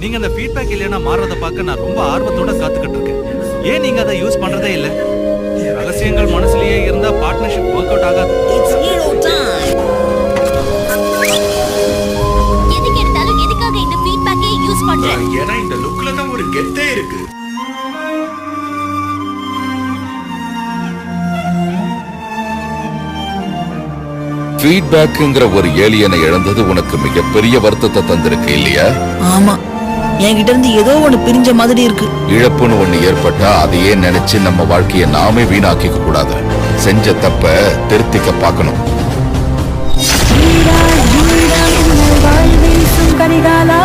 நீங்க அந்த ஃபீட்பேக் இல்லைன்னா மாறத பார்க்க நான் ரொம்ப ஆர்வத்தோட காத்துக்கிட்டு இருக்கேன். ஏன் நீங்க அதை யூஸ் பண்றதே இல்ல? ரகசியங்கள் மனசுலயே இருந்தா பார்ட்னர்ஷிப் ஒர்க் அவுட் ஆகாது. எதுக்கு எடுத்தாலும் எதுக்காக இந்த ஃபீட்பேக்கே யூஸ் பண்றேன்? ஏன்னா இந்த லுக்ல தான் ஒரு கெத்தே இருக்கு. ஃபீட்பேக்குங்கிற ஒரு ஏலியனை இழந்தது உனக்கு மிகப்பெரிய வருத்தத்தை தந்திருக்கு இல்லையா? ஆமா, என்கிட்ட இருந்து ஏதோ ஒண்ணு பிரிஞ்ச மாதிரி இருக்கு. இழப்புன்னு ஒண்ணு ஏற்பட்டா அதையே நினைச்சு நம்ம வாழ்க்கைய நாமே வீணாக்கிக்க கூடாது. செஞ்ச தப்ப திருத்திக்க பார்க்கணும். வாழ் வீசும் கரிகாலா